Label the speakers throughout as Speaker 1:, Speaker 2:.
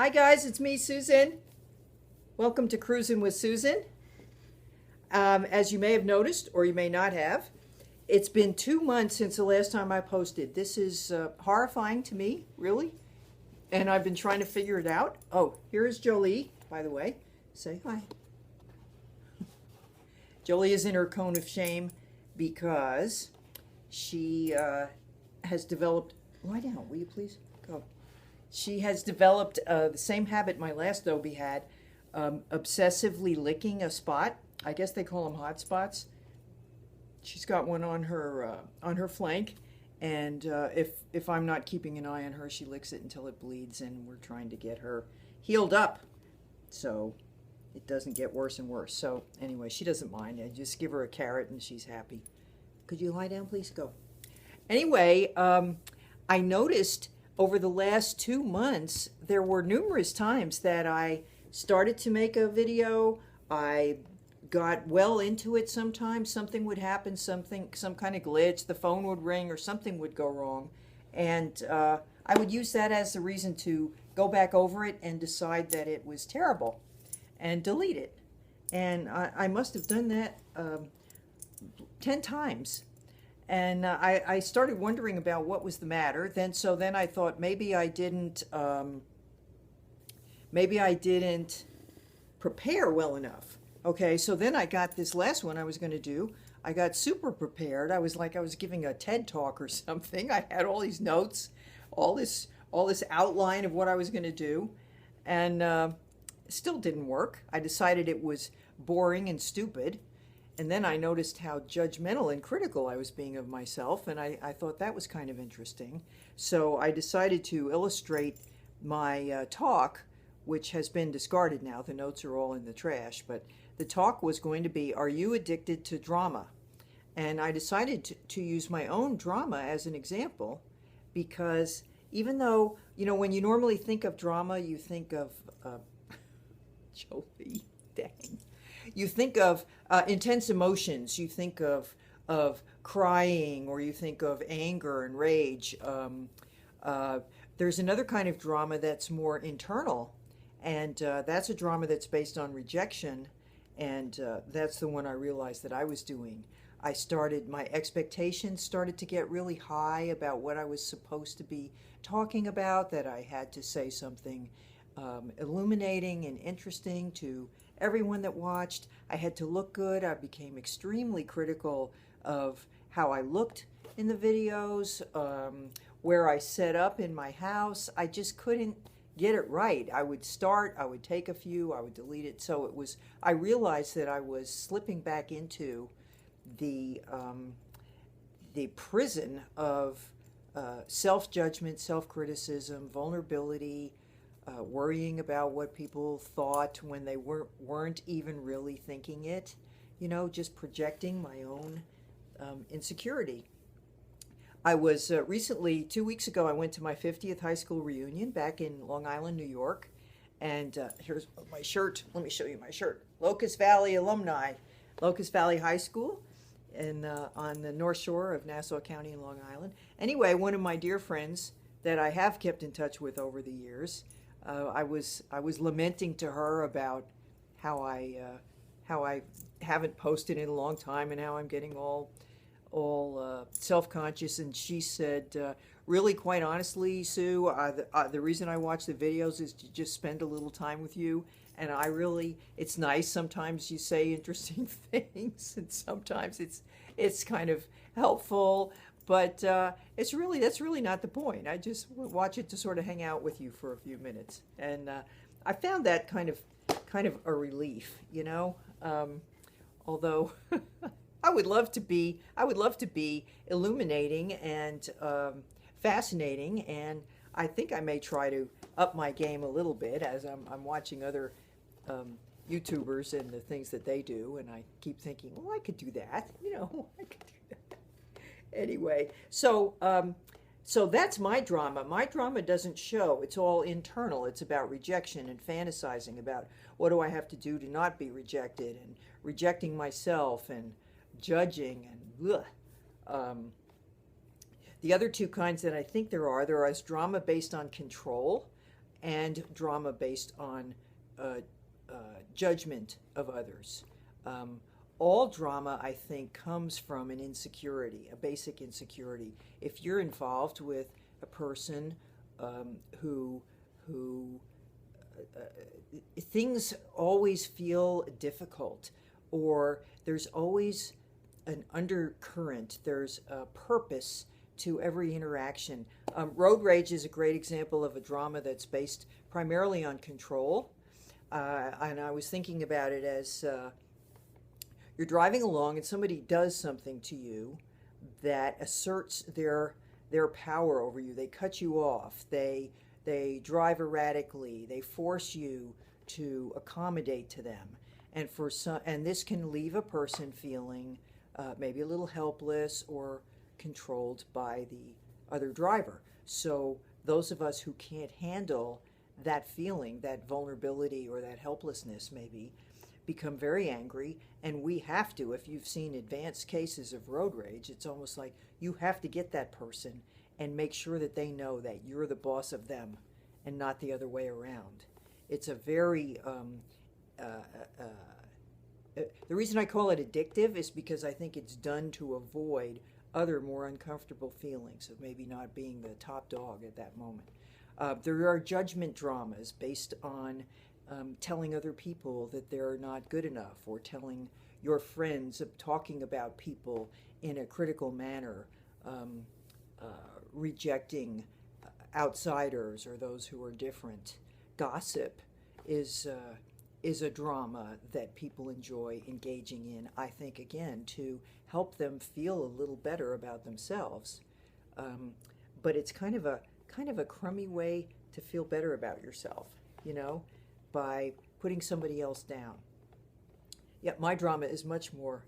Speaker 1: Hi guys, it's me, Susan. Welcome to Cruisin with Susan. As you may have noticed, or you may not have, it's been 2 months since the last time I posted. This is horrifying to me, really, and I've been trying to figure it out. Oh, here is Jolie, by the way. Say hi. Jolie is in her cone of shame because she has developed. Lie down, will you please? Go. She has developed the same habit my last Dobie had, obsessively licking a spot. I guess they call them hot spots. She's got one on her flank, and if I'm not keeping an eye on her, she licks it until it bleeds, and we're trying to get her healed up so it doesn't get worse and worse. So anyway, she doesn't mind. I just give her a carrot, and she's happy. Could you lie down, please? Go. Anyway, I noticed over the last 2 months, there were numerous times that I started to make a video. I got well into it sometimes. Something would happen, some kind of glitch, the phone would ring or something would go wrong. And I would use that as the reason to go back over it and decide that it was terrible and delete it. And I must have done that 10 times. And I started wondering about what was the matter. Then I thought maybe I didn't prepare well enough. Okay, so then I got this last one I was going to do. I got super prepared. I was like I was giving a TED talk or something. I had all these notes, all this outline of what I was going to do, and it still didn't work. I decided it was boring and stupid. And then I noticed how judgmental and critical I was being of myself, and I thought that was kind of interesting. So I decided to illustrate my talk, which has been discarded now. The notes are all in the trash, but the talk was going to be, are you addicted to drama? And I decided to use my own drama as an example, because even though, when you normally think of drama, you think of, Jolie, dang. You think of intense emotions. You think of crying, or you think of anger and rage. There's another kind of drama that's more internal, and that's a drama that's based on rejection, and that's the one I realized that I was doing. My expectations started to get really high about what I was supposed to be talking about, that I had to say something illuminating and interesting to everyone that watched. I had to look good. I became extremely critical of how I looked in the videos, where I set up in my house. I just couldn't get it right. I would start, I would take a few, I would delete it. So I realized that I was slipping back into the prison of self-judgment, self-criticism, vulnerability, worrying about what people thought when they weren't even really thinking it, just projecting my own insecurity. I was recently, 2 weeks ago, I went to my 50th high school reunion back in Long Island, New York, and here's my shirt. Let me show you my shirt. Locust Valley alumni, Locust Valley High School, on the North Shore of Nassau County in Long Island. Anyway, one of my dear friends that I have kept in touch with over the years, I was lamenting to her about how I haven't posted in a long time, and how I'm getting all self-conscious. And she said, really, quite honestly, Sue, the reason I watch the videos is to just spend a little time with you. And it's nice. Sometimes you say interesting things, and sometimes it's kind of helpful. But that's really not the point. I just watch it to sort of hang out with you for a few minutes, and I found that kind of a relief, Although I would love to be illuminating and fascinating, and I think I may try to up my game a little bit as I'm watching other YouTubers and the things that they do, and I keep thinking, well, I could do that, I could do that. Anyway, so that's my drama. My drama doesn't show. It's all internal. It's about rejection and fantasizing about what do I have to do to not be rejected, and rejecting myself and judging and the other two kinds that I think there is drama based on control, and drama based on judgment of others. All drama, I think, comes from an insecurity, a basic insecurity. If you're involved with a person who things always feel difficult, or there's always an undercurrent, there's a purpose to every interaction. Road rage is a great example of a drama that's based primarily on control. And I was thinking about it as you're driving along and somebody does something to you that asserts their power over you. They cut you off. They drive erratically. They force you to accommodate to them. And this can leave a person feeling maybe a little helpless or controlled by the other driver. So those of us who can't handle that feeling, that vulnerability or that helplessness maybe, become very angry, and we have to. If you've seen advanced cases of road rage, it's almost like you have to get that person and make sure that they know that you're the boss of them and not the other way around. It's a very the reason I call it addictive is because I think it's done to avoid other more uncomfortable feelings of maybe not being the top dog at that moment. There are judgment dramas based on telling other people that they're not good enough, or telling your friends, talking about people in a critical manner, rejecting outsiders or those who are different. Gossip is a drama that people enjoy engaging in, I think, again, to help them feel a little better about themselves. But it's kind of a crummy way to feel better about yourself, by putting somebody else down. Yeah, my drama is much more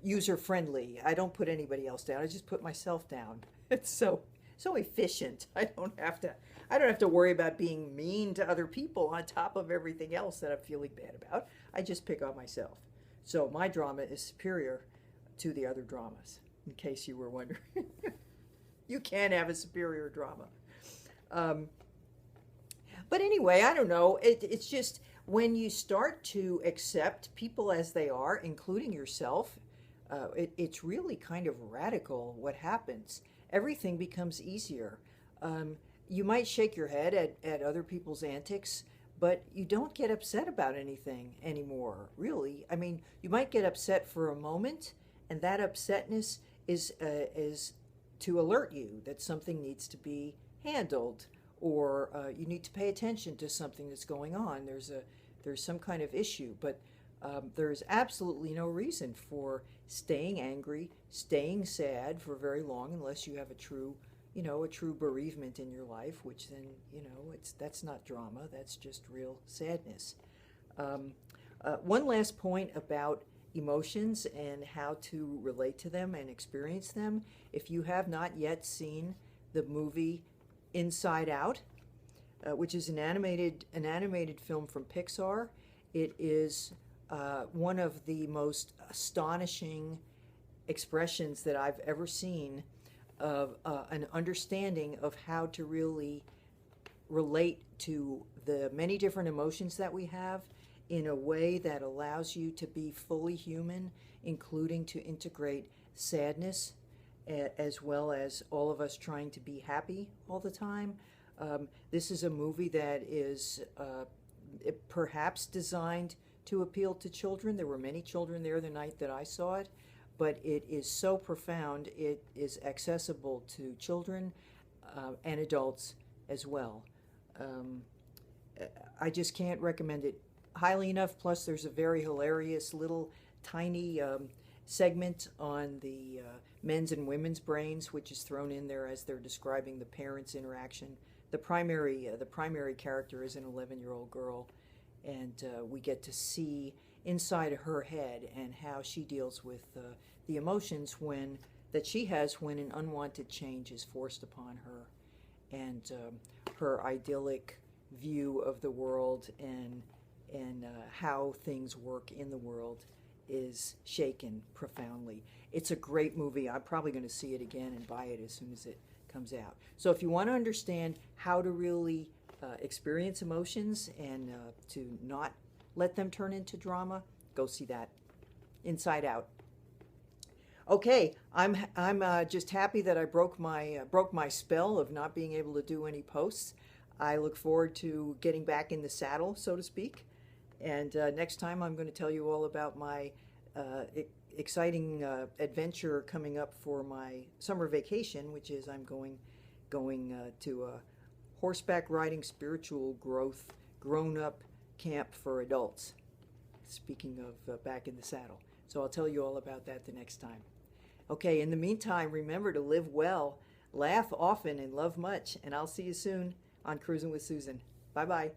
Speaker 1: user-friendly. I don't put anybody else down. I just put myself down. It's so efficient. I don't have to worry about being mean to other people on top of everything else that I'm feeling bad about. I just pick on myself. So my drama is superior to the other dramas, in case you were wondering. You can have a superior drama. But anyway, I don't know. It's just when you start to accept people as they are, including yourself, it's really kind of radical what happens. Everything becomes easier. You might shake your head at other people's antics, but you don't get upset about anything anymore, really. I mean, you might get upset for a moment, and that upsetness is to alert you that something needs to be handled, or you need to pay attention to something that's going on. There's some kind of issue, but there's absolutely no reason for staying angry, staying sad for very long, unless you have a true bereavement in your life, which then, that's not drama, that's just real sadness. One last point about emotions and how to relate to them and experience them. If you have not yet seen the movie Inside Out, which is an animated film from Pixar, it is one of the most astonishing expressions that I've ever seen of an understanding of how to really relate to the many different emotions that we have in a way that allows you to be fully human, including to integrate sadness, as well as all of us trying to be happy all the time. This is a movie that is perhaps designed to appeal to children. There were many children there the night that I saw it, but it is so profound. It is accessible to children and adults as well. I just can't recommend it highly enough. Plus, there's a very hilarious little tiny segment on the men's and women's brains, which is thrown in there as they're describing the parents' interaction. The primary character is an 11-year-old girl, and we get to see inside her head and how she deals with the emotions that she has when an unwanted change is forced upon her, and her idyllic view of the world and how things work in the world is shaken profoundly. It's a great movie. I'm probably going to see it again and buy it as soon as it comes comes out. So if you want to understand how to really experience emotions and to not let them turn into drama, go see that. Inside Out. Okay, I'm just happy that I broke my spell of not being able to do any posts. I look forward to getting back in the saddle, so to speak. And next time I'm going to tell you all about my exciting adventure coming up for my summer vacation, which is I'm going to a horseback riding spiritual growth grown-up camp for adults. Speaking of back in the saddle. So I'll tell you all about that the next time. Okay, in the meantime, remember to live well, laugh often, and love much. And I'll see you soon on Cruisin' with Susan. Bye-bye.